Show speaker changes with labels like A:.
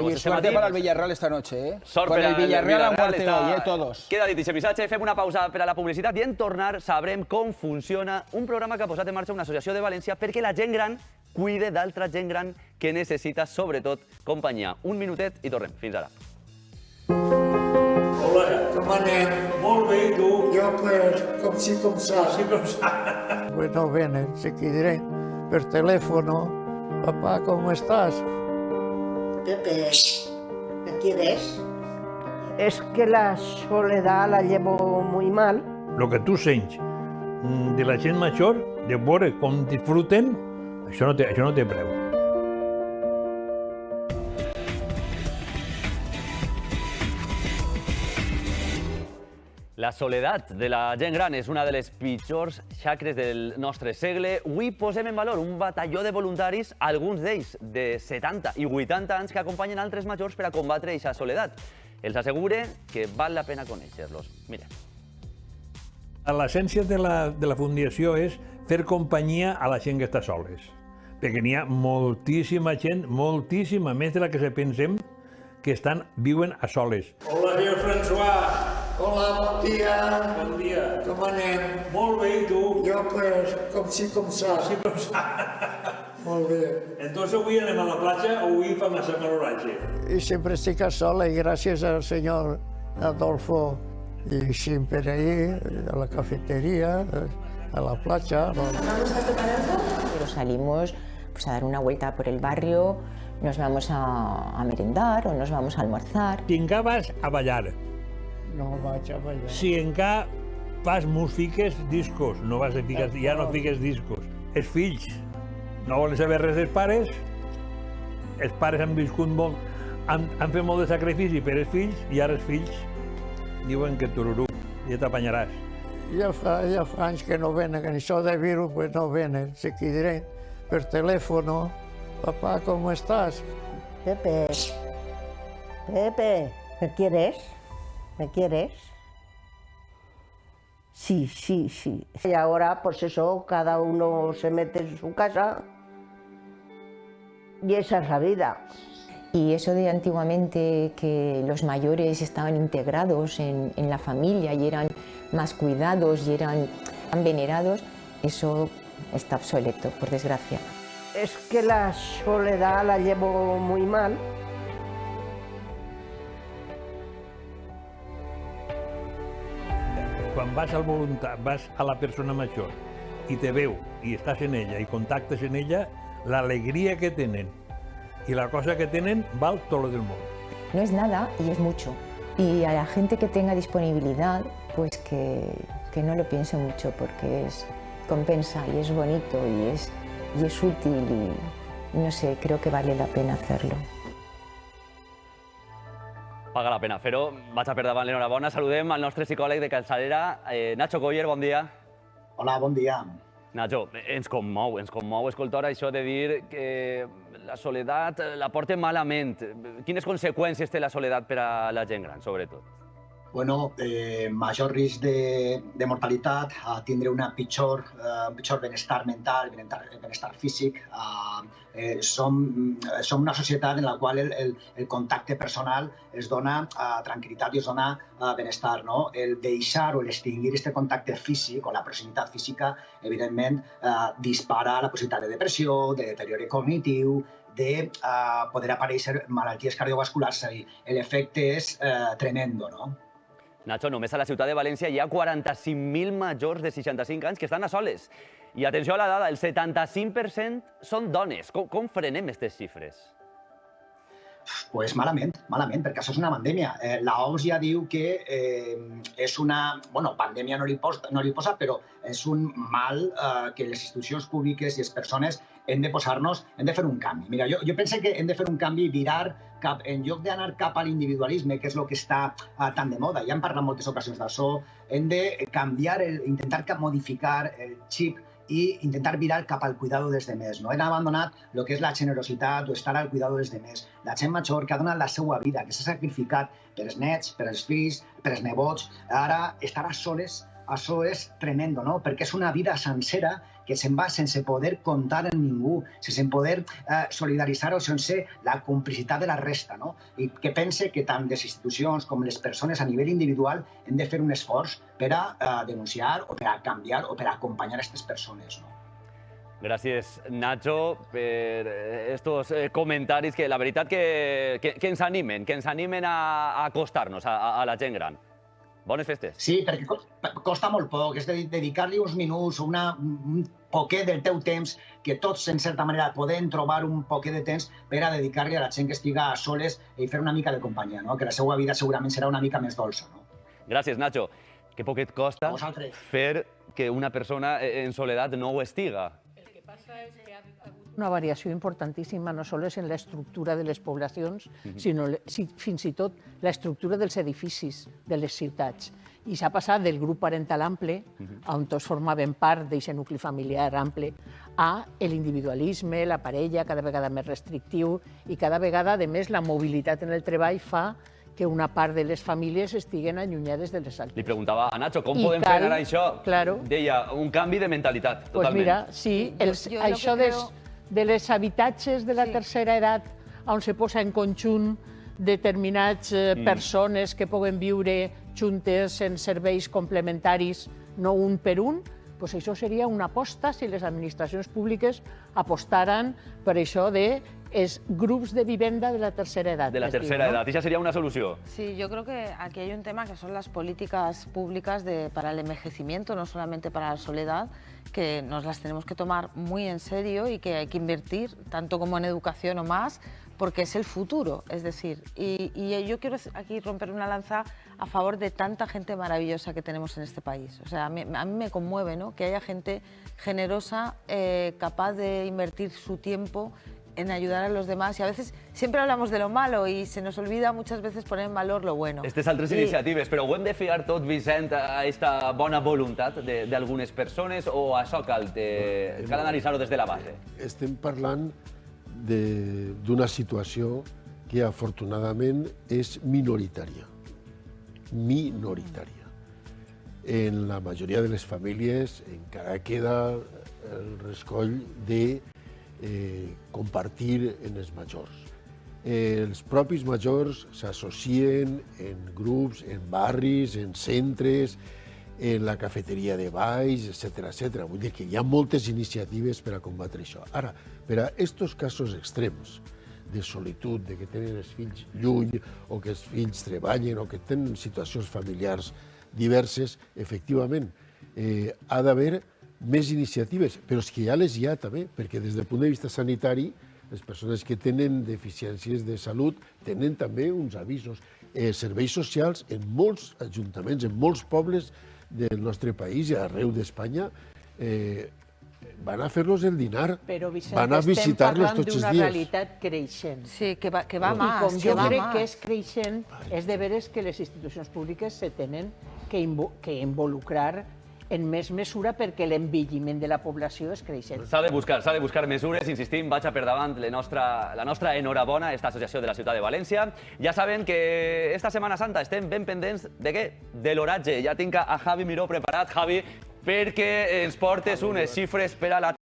A: Y suerte para el Villarreal esta noche, ¿eh?
B: Sort
A: Con
B: per
A: el Villarreal a muerte
B: està...
A: hoy, todos.
B: Queda dit aquest missatge, fem una pausa per a la publicitat i en tornar sabrem com funciona un programa que ha posat en marxa una associació de València perquè la gent gran cuide d'altra gent gran que necessita, sobretot, companyia. Un minutet i tornem. Fins ara.
C: Hola, com anem? Molt bé, i tu?
D: Yo pues, com si com sa.
C: Sí, com sa.
D: Bueno, bene, si diré per teléfono. Papá, ¿cómo estás?
E: Pepe, ¿me quieres?
F: Es que la soledad la llevo muy mal.
G: Lo que tu sents de la gent major, de veure com disfruten, això no té preu.
B: La soledat de la gent gran és una de les pitjors xacres del nostre segle. Avui posem en valor un batalló de voluntaris, alguns d'ells de 70 i 80 anys, que acompanyen altres majors per a combatre aquesta soledat. Els assegure que val la pena conèixer-los. Mira.
G: L'essència de la fundació és fer companyia a la gent que està soles. Perquè n'hi ha moltíssima gent, moltíssima més de la que se pensem, que viuen a soles.
C: Hola, senyor François.
D: Hola, bon dia.
C: Bon dia.
D: Com anem?
C: Molt bé, i tu?
D: Yo pues, com si com sa.
C: Sí, com sa.
D: Molt bé.
C: Entonces avui anem a la platja o avui fa massa caloratge?
D: Y siempre estoy sola y gracias al señor Adolfo y siempre ahí, a la cafetería, a la playa.
H: Pero salimos pues, a dar una vuelta por el barrio, nos vamos a merendar o nos vamos a almorzar.
G: Si encara vas a ballar,
D: No vaig a ballar.
G: si encara fas músiques, discos, no vas a ficar, ja no fiques discos. Els fills no volen saber res dels pares, els pares han viscut molt, han fet molt de sacrifici per els fills i ara els fills diuen que tururú, ja t'apanyaràs.
D: Ja fa anys que no venen, que això de virus pues no venen. Si diré per teléfono, papá, ¿cómo estás?
F: Pepe, Pepe, ¿me quieres? ¿Me quieres? Sí, sí, sí. Y ahora, pues eso, cada uno se mete en su casa y esa es la vida.
H: Y eso de antiguamente que los mayores estaban integrados en la familia y eran más cuidados y eran venerados, eso está obsoleto, por desgracia.
F: Es que la soledad la llevo muy mal.
G: Quan vas al vas a la persona major i te veu i estàs en ella i contactes en ella, l'alegria que tenen y la cosa que tienen val todo lo del mundo.
H: No es nada y es mucho. Y a la gente que tenga disponibilidad, pues que no lo piense mucho porque compensa y es bonito y es útil y no sé, creo que vale la pena hacerlo.
B: Paga la pena fer-ho. Vaig a per davant l'enhorabona. Saludem al nostre psicòleg de Calçadera, Nacho Coller, bon dia.
I: Hola, bon dia.
B: Nacho, ens commou escoltar això de dir que la soledat la porta malament. Quines conseqüències té la soledat per a la gent gran, sobretot?
I: Bueno, major risc de mortalitat, tindre un pitjor benestar mental, benestar físic. Som una societat en la qual el contacte personal es dona tranquil·litat i es dona benestar. El deixar o l'extingir aquest contacte físic o la proximitat física, evidentment, dispara la possibilitat de depressió, de deteriori cognitiu, de poder aparèixer malalties cardiovasculars. És a dir, l'efecte és tremendo, no?
B: Nacho, només a la ciutat de València hi ha 45.000 majors de 65 anys que estan a soles. I atenció a la dada, el 75% són dones. Com frenem aquestes xifres?
I: Pues malament, perquè això és una pandèmia. L'OMS ja diu que és una... Bueno, pandèmia no li posa, però és un mal que les institucions públiques i les persones hem de posar-nos, hem de fer un canvi. Mira, jo penso que hem de fer un canvi, virar cap, en lloc d'anar cap a l'individualisme, que és el que està tan de moda, ja hem parlat en moltes ocasions d'això, hem de canviar, intentar modificar el xip i intentar virar cap al cuidado dels demés. Hem abandonat el que és la generositat o estar al cuidado dels demés. La gent major que ha donat la seva vida, que s'ha sacrificat per els nets, per els fills, per els nebots, ara estar a soles, això és tremendo, no? Perquè és una vida sencera que se'n va sense poder comptar amb ningú, sense poder solidaritzar o sense la complicitat de la resta, no? I que pense que tant les institucions com les persones a nivell individual hem de fer un esforç per a denunciar o per a canviar o per a acompanyar aquestes persones, no?
B: Gràcies, Nacho, per estos comentaris que la veritat que ens animen a acostar-nos a la gent gran. Bones festes.
I: Sí, perquè costa molt poc, és dedicar-li uns minuts, un poquet del teu temps, que tots, en certa manera, podem trobar un poquet de temps per a dedicar-li a la gent que estiga soles i fer una mica de companyia, no? Que la seva vida segurament serà una mica més dolça, no?
B: Gràcies, Nacho. Que poquet costa fer que una persona en soledat no ho estiga.
J: Una variació importantíssima no només en l'estructura de les poblacions, sinó fins i tot l'estructura dels edificis de les ciutats. I s'ha passat del grup parental ample, on tots formaven part d'aquest nucli familiar ample, a l'individualisme, la parella cada vegada més restrictiu i cada vegada, a més, la mobilitat en el treball fa que una part de les famílies estiguen allunyades de les altres.
B: Li preguntava a Nacho com podem fer ara això. Deia, un canvi de mentalitat, totalment.
J: Doncs mira, sí, això de les habitatges de la tercera edat on se posa en conjunt determinats persones que poden viure juntes en serveis complementaris, no un per un, doncs això seria una aposta si les administracions públiques apostaren per això de els grups de vivenda de la tercera edat.
B: De la tercera edad, esa sería una solución.
K: Sí, yo creo que aquí hay un tema que son las políticas públicas para el envejecimiento, no solamente para la soledad, que nos las tenemos que tomar muy en serio y que hay que invertir tanto como en educación o más, porque es el futuro, es decir, y yo quiero aquí romper una lanza a favor de tanta gente maravillosa que tenemos en este país. O sea, a mí me conmueve, ¿no?, que haya gente generosa, capaz de invertir su tiempo en ayudar a los demás, y a veces siempre hablamos de lo malo y se nos olvida muchas veces poner en valor lo bueno.
B: Aquestes altres iniciatives, però ho hem de fiar tot, Vicent, a aquesta bona voluntat d'algunes persones o això cal analitzar-ho des de la base?
L: Estem parlant d'una situació que afortunadament és minoritària. Minoritària. En la majoria de les famílies encara queda el rescoll de compartir en els majors. Els propis majors s'associen en grups, en barris, en centres, en la cafeteria de baix, etc. Vull dir que hi ha moltes iniciatives per a combatre això. Ara, per a aquests casos extrems de solitud, de que tenen els fills lluny, o que els fills treballen, o que tenen situacions familiars diverses, efectivament, ha d'haver més iniciatives, però és que ja les hi ha també, perquè des del punt de vista sanitari, les persones que tenen deficiències de salut tenen també uns avisos. Serveis socials en molts ajuntaments, en molts pobles del nostre país i arreu d'Espanya, van a fer-los el dinar, van a visitar-los tots els dies.
J: Estem parlant d'una realitat creixent.
K: Sí, que va
J: más. I com jo crec que és creixent, és de veres que les institucions públiques se tenen que involucrar en més mesura perquè l'envelliment de la població és creixent.
B: S'ha de buscar mesures, insistim, vaig a per davant la nostra enhorabona a esta associació de la ciutat de València. Ja saben que esta Setmana Santa estem ben pendents de què? De l'oratge. Ja tinc a Javi Miró preparat, Javi, perquè ens portes unes xifres per a la